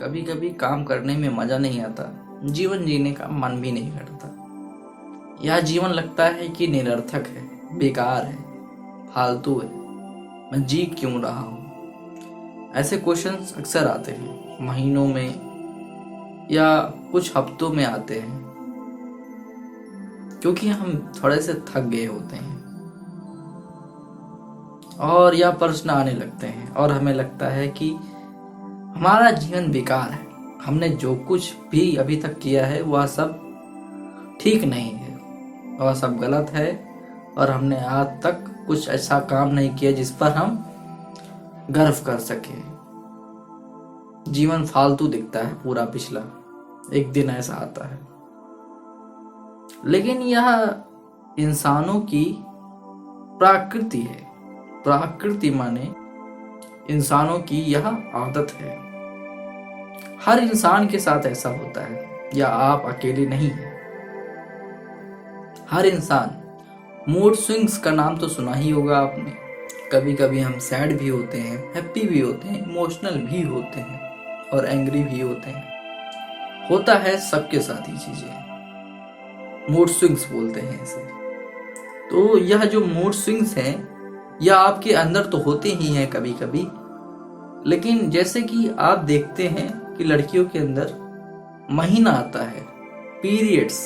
कभी कभी काम करने में मजा नहीं आता, जीवन जीने का मन भी नहीं करता। यह जीवन लगता है कि निरर्थक है, बेकार है, फालतू है। मैं जी क्यों रहा हूँ? ऐसे क्वेश्चंस अक्सर आते हैं, महीनों में या कुछ हफ्तों में आते हैं, क्योंकि हम थोड़े से थक गए होते हैं और यह प्रश्न आने लगते हैं और हमें लगता है कि हमारा जीवन बेकार है। हमने जो कुछ भी अभी तक किया है वह सब ठीक नहीं है, वह सब गलत है और हमने आज तक कुछ ऐसा काम नहीं किया जिस पर हम गर्व कर सके। जीवन फालतू दिखता है पूरा पिछला, एक दिन ऐसा आता है। लेकिन यह इंसानों की प्रकृति है। प्रकृति माने इंसानों की यह आदत है। हर इंसान के साथ ऐसा होता है, या आप अकेले नहीं हैं। हर इंसान मूड स्विंग्स का नाम तो सुना ही होगा आपने। कभी कभी हम सैड भी होते हैं, हैप्पी भी होते हैं, इमोशनल भी होते हैं और एंग्री भी होते हैं। होता है सबके साथ ही चीजें, मूड स्विंग्स बोलते हैं इसे। तो यह जो मूड स्विंग्स हैं यह आपके अंदर तो होते ही हैं कभी कभी, लेकिन जैसे कि आप देखते हैं कि लड़कियों के अंदर महीना आता है, पीरियड्स,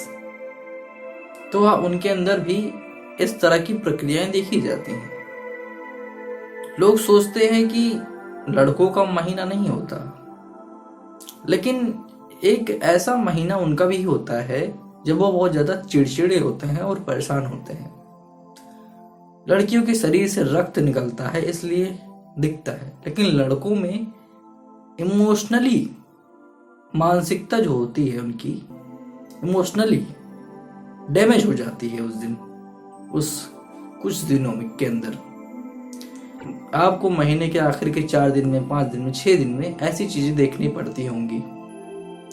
तो उनके अंदर भी इस तरह की प्रक्रियाएं देखी जाती हैं। लोग सोचते हैं कि लड़कों का महीना नहीं होता, लेकिन एक ऐसा महीना उनका भी होता है जब वो बहुत ज्यादा चिड़चिड़े होते हैं और परेशान होते हैं। लड़कियों के शरीर से रक्त निकलता है इसलिए दिखता है, लेकिन लड़कों में इमोशनली मानसिकता जो होती है उनकी इमोशनली डैमेज हो जाती है उस दिन, उस कुछ दिनों में के अंदर। आपको महीने के आखिर के 4 दिन में, 5 दिन में, 6 दिन में ऐसी चीजें देखनी पड़ती होंगी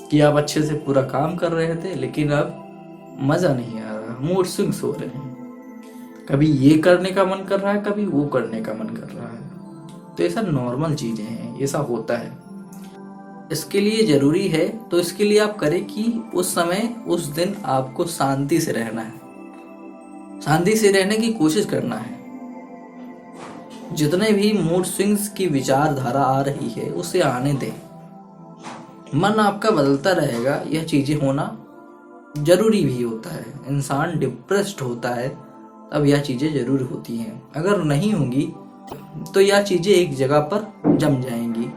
कि आप अच्छे से पूरा काम कर रहे थे लेकिन अब मजा नहीं आ रहा, मूड स्विंग्स हो रहे हैं। कभी ये करने का मन कर रहा है, कभी वो करने का मन कर रहा है। तो ऐसा नॉर्मल चीजें हैं, ऐसा होता है। इसके लिए जरूरी है, तो इसके लिए आप करें कि उस समय, उस दिन आपको शांति से रहना है, शांति से रहने की कोशिश करना है। जितने भी मूड स्विंग्स की विचारधारा आ रही है उसे आने दें। मन आपका बदलता रहेगा, यह चीजें होना जरूरी भी होता है। इंसान डिप्रेस्ड होता है तब यह चीजें जरूर होती हैं। अगर नहीं होंगी तो यह चीजें एक जगह पर जम जाएंगी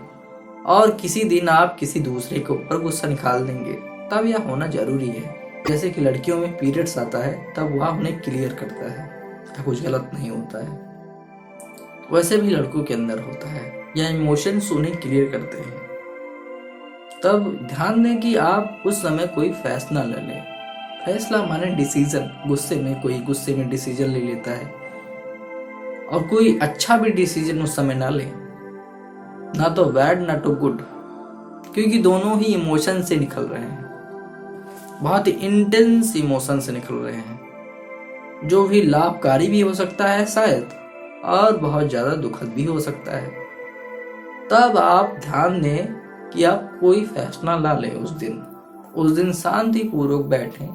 और किसी दिन आप किसी दूसरे के ऊपर गुस्सा निकाल देंगे, तब यह होना जरूरी है। जैसे कि लड़कियों में पीरियड्स आता है तब वह उन्हें क्लियर करता है, तब कुछ गलत नहीं होता है। वैसे भी लड़कों के अंदर होता है, या इमोशंस उन्हें क्लियर करते हैं। तब ध्यान दें कि आप उस समय कोई फैसला न लें। फैसला माने डिसीजन। गुस्से में डिसीजन ले लेता है और कोई अच्छा भी डिसीजन उस समय ना ले, ना तो बैड ना तो गुड, क्योंकि दोनों ही इमोशन से निकल रहे हैं, बहुत ही इंटेंस इमोशन से निकल रहे हैं, जो भी लाभकारी भी हो सकता है शायद, और बहुत ज्यादा दुखद भी हो सकता है। तब आप ध्यान दें कि आप कोई फैसला ना लें उस दिन शांति पूर्वक बैठें।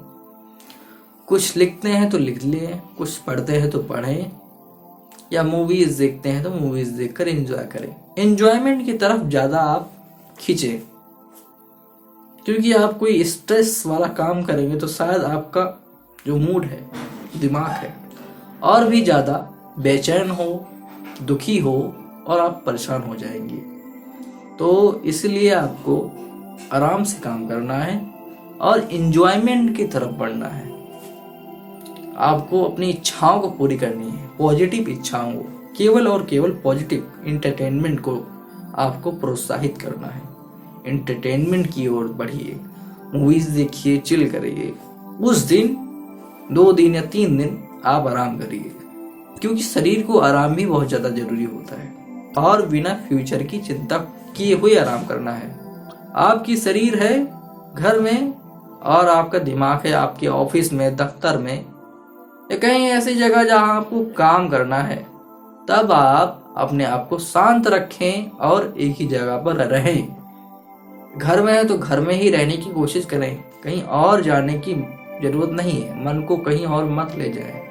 कुछ लिखते हैं तो लिख लें, कुछ पढ़ते हैं तो पढ़ें, या मूवीज देखते हैं तो मूवीज देखकर एंजॉय करें। एंजॉयमेंट की तरफ ज्यादा आप खींचें, क्योंकि आप कोई स्ट्रेस वाला काम करेंगे तो शायद आपका जो मूड है, दिमाग है, और भी ज्यादा बेचैन हो, दुखी हो और आप परेशान हो जाएंगे। तो इसलिए आपको आराम से काम करना है और एंजॉयमेंट की तरफ बढ़ना है। आपको अपनी इच्छाओं को पूरी करनी है, पॉजिटिव इच्छाओं को, केवल और केवल पॉजिटिव इंटरटेनमेंट को आपको प्रोत्साहित करना है। इंटरटेनमेंट की ओर बढ़िए, मूवीज देखिए, चिल करिए। उस दिन 2 दिन या 3 दिन आप आराम करिए, क्योंकि शरीर को आराम भी बहुत ज्यादा जरूरी होता है, और बिना फ्यूचर की चिंता किए हुए आराम करना है। आपकी शरीर है घर में और आपका दिमाग है आपके ऑफिस में, दफ्तर में, या कहीं ऐसी जगह जहां आपको काम करना है। तब आप अपने आप को शांत रखें और एक ही जगह पर रहें। घर में है तो घर में ही रहने की कोशिश करें, कहीं और जाने की जरूरत नहीं है। मन को कहीं और मत ले जाएं।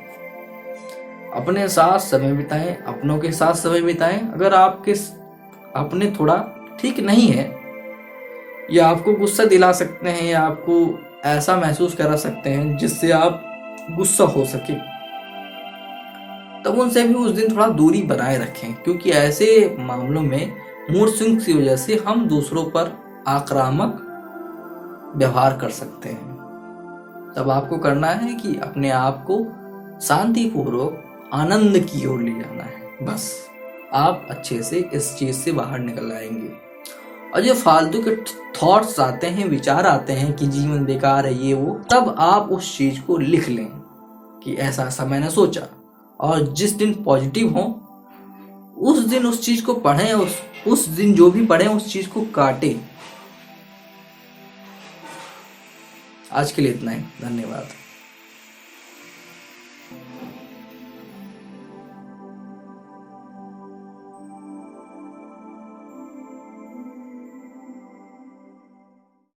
अपने साथ समय बिताएं, अपनों के साथ समय बिताएं। अगर आपके अपने थोड़ा ठीक नहीं है या आपको गुस्सा दिला सकते हैं या आपको ऐसा महसूस करा सकते हैं जिससे आप गुस्सा हो सके, तब उनसे भी उस दिन थोड़ा दूरी बनाए रखें, क्योंकि ऐसे मामलों में मूड स्विंग्स की वजह से हम दूसरों पर आक्रामक व्यवहार कर सकते हैं। तब आपको करना है कि अपने आप को शांतिपूर्वक आनंद की ओर ले जाना है। बस आप अच्छे से इस चीज से बाहर निकल आएंगे। और जो फालतू के थॉट्स आते हैं, विचार आते हैं कि जीवन बेकार है ये वो, तब आप उस चीज को लिख लें कि ऐसा ऐसा मैंने सोचा, और जिस दिन पॉजिटिव हो उस दिन उस चीज को पढ़ें, उस दिन जो भी पढ़ें उस चीज को काटें। आज के लिए इतना ही, धन्यवाद।